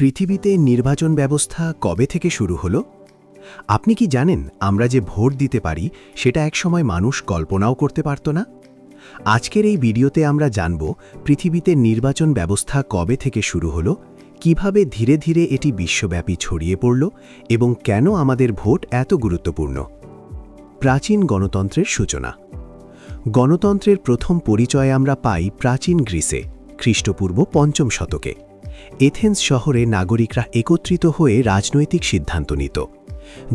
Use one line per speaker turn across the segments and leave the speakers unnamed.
পৃথিবীতে নির্বাচন ব্যবস্থা কবে থেকে শুরু হলো? আপনি কি জানেন আমরা যে ভোট দিতে পারি সেটা একসময় মানুষ কল্পনাও করতে পারত না? আজকের এই ভিডিওতে আমরা জানব পৃথিবীতে নির্বাচন ব্যবস্থা কবে থেকে শুরু হলো, কিভাবে ধীরে ধীরে এটি বিশ্বব্যাপী ছড়িয়ে পড়ল এবং কেন আমাদের ভোট এত গুরুত্বপূর্ণ। প্রাচীন গণতন্ত্রের সূচনা। গণতন্ত্রের প্রথম পরিচয় আমরা পাই প্রাচীন গ্রিসে, খ্রিস্টপূর্ব ৫ম শতকে। এথেন্স শহরে নাগরিকরা একত্রিত হয়ে রাজনৈতিক সিদ্ধান্ত নিত।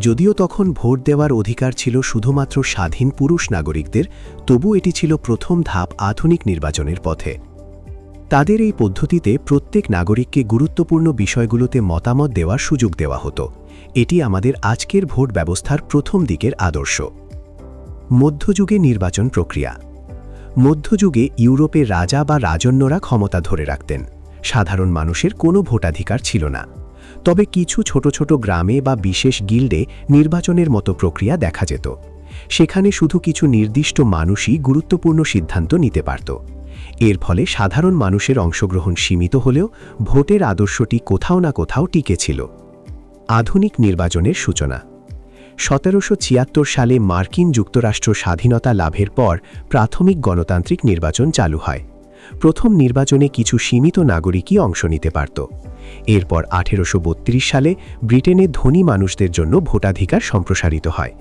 যদিও তখন ভোট দেওয়ার অধিকার ছিল শুধুমাত্র স্বাধীন পুরুষ নাগরিকদের, তবু এটি ছিল প্রথম ধাপ আধুনিক নির্বাচনের পথে। তাদের এই পদ্ধতিতে প্রত্যেক নাগরিককে গুরুত্বপূর্ণ বিষয়গুলোতে মতামত দেওয়ার সুযোগ দেওয়া হতো। এটি আমাদের আজকের ভোট ব্যবস্থার প্রথম দিকের আদর্শ। মধ্যযুগে নির্বাচন প্রক্রিয়া। মধ্যযুগে ইউরোপে রাজা বা রাজন্যরা ক্ষমতা ধরে রাখতেন। সাধারণ মানুষের কোনো ভোটাধিকার ছিল না। তবে কিছু ছোট ছোট গ্রামে বা বিশেষ গিল্ডে নির্বাচনের মতো প্রক্রিয়া দেখা যেত। সেখানে শুধু কিছু নির্দিষ্ট মানুষই গুরুত্বপূর্ণ সিদ্ধান্ত নিতে পারত। এর ফলে সাধারণ মানুষের অংশগ্রহণ সীমিত হলেও ভোটের আদর্শটি কোথাও না কোথাও টিকে ছিল। আধুনিক নির্বাচনের সূচনা। ১৭৭৬ সালে মার্কিন যুক্তরাষ্ট্র স্বাধীনতা লাভের পর প্রাথমিক গণতান্ত্রিক নির্বাচন চালু হয়। প্রথম নির্বাচনে কিছু সীমিত নাগরিকই অংশ নিতে পারত। এরপর ১৮৩২ সালে ব্রিটেনে ধনী মানুষদের জন্য ভোটাধিকার সম্প্রসারিত হয়।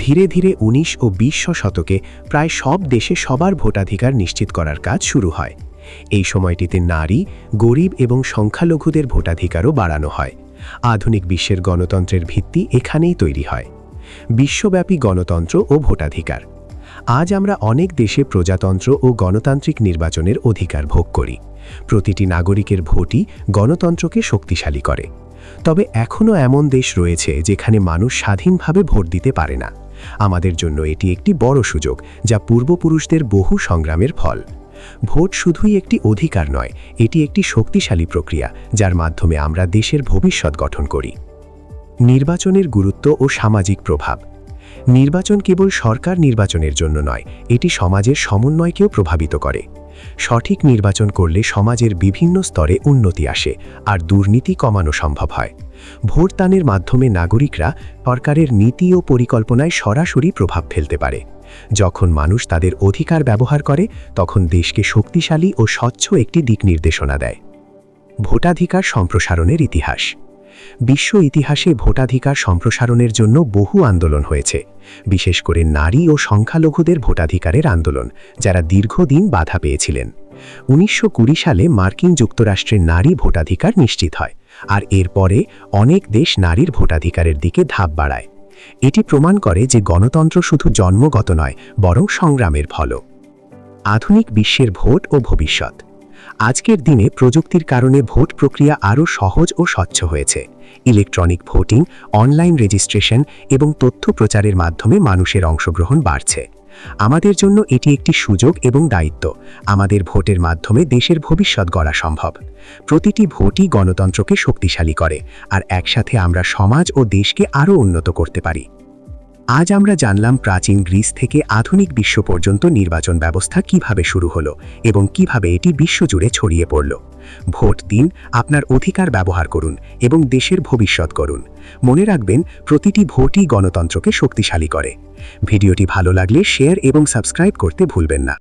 ধীরে ধীরে ১৯ ও ২০ শতকে প্রায় সব দেশে সবার ভোটাধিকার নিশ্চিত করার কাজ শুরু হয়। এই সময়টিতে নারী, গরিব এবং সংখ্যালঘুদের ভোটাধিকারও বাড়ানো হয়। আধুনিক বিশ্বের গণতন্ত্রের ভিত্তি এখানেই তৈরি হয়। বিশ্বব্যাপী গণতন্ত্র ও ভোটাধিকার। আজ আমরা অনেক দেশে প্রজাতন্ত্র ও গণতান্ত্রিক নির্বাচনের অধিকার ভোগ করি। প্রতিটি নাগরিকের ভোটই গণতন্ত্রকে শক্তিশালী করে। তবে এখনও এমন দেশ রয়েছে যেখানে মানুষ স্বাধীনভাবে ভোট দিতে পারে না। আমাদের জন্য এটি একটি বড় সুযোগ, যা পূর্বপুরুষদের বহু সংগ্রামের ফল। ভোট শুধুই একটি অধিকার নয়, এটি একটি শক্তিশালী প্রক্রিয়া যার মাধ্যমে আমরা দেশের ভবিষ্যৎ গঠন করি। নির্বাচনের গুরুত্ব ও সামাজিক প্রভাব। নির্বাচন কেবল সরকার নির্বাচনের জন্য নয়, এটি সমাজের সমন্বয়কেও প্রভাবিত করে। সঠিক নির্বাচন করলে সমাজের বিভিন্ন স্তরে উন্নতি আসে আর দুর্নীতি কমানো সম্ভব হয়। ভোটদানের মাধ্যমে নাগরিকরা সরকারের নীতি ও পরিকল্পনায় সরাসরি প্রভাব ফেলতে পারে। যখন মানুষ তাদের অধিকার ব্যবহার করে, তখন দেশকে শক্তিশালী ও স্বচ্ছ একটি দিক নির্দেশনা দেয়। ভোটাধিকার সম্প্রসারণের ইতিহাস। বিশ্ব ইতিহাসে ভোটাধিকার সম্প্রসারণের জন্য বহু আন্দোলন হয়েছে, বিশেষ করে নারী ও সংখ্যালঘুদের ভোটাধিকারের আন্দোলন, যারা দীর্ঘদিন বাধা পেয়েছিলেন। ১৯২০ সালে মার্কিন যুক্তরাষ্ট্রে নারী ভোটাধিকার নিশ্চিত হয়, আর এরপরে অনেক দেশ নারীর ভোটাধিকারের দিকে ধাপ বাড়ায়। এটি প্রমাণ করে যে গণতন্ত্র শুধু জন্মগত নয়, বরং সংগ্রামের ফলও। আধুনিক বিশ্বের ভোট ও ভবিষ্যৎ। আজকের দিনে প্রযুক্তির কারণে ভোট প্রক্রিয়া আরও সহজ ও স্বচ্ছ হয়েছে। ইলেকট্রনিক ভোটিং, অনলাইন রেজিস্ট্রেশন এবং তথ্য প্রচারের মাধ্যমে মানুষের অংশগ্রহণ বাড়ছে। আমাদের জন্য এটি একটি সুযোগ এবং দায়িত্ব। আমাদের ভোটের মাধ্যমে দেশের ভবিষ্যৎ গড়া সম্ভব। প্রতিটি ভোটই গণতন্ত্রকে শক্তিশালী করে, আর একসাথে আমরা সমাজ ও দেশকে আরও উন্নত করতে পারি। আজ আমরা জানলাম প্রাচীন গ্রিস থেকে আধুনিক বিশ্ব পর্যন্ত নির্বাচন ব্যবস্থা কিভাবে শুরু হলো এবং কিভাবে এটি বিশ্বজুড়ে ছড়িয়ে পড়ল। ভোট দিন, আপনার অধিকার ব্যবহার করুন এবং দেশের ভবিষ্যৎ করুন। মনে রাখবেন, প্রতিটি ভোটই গণতন্ত্রকে শক্তিশালী করে। ভিডিওটি ভালো লাগলে শেয়ার এবং সাবস্ক্রাইব করতে ভুলবেন না।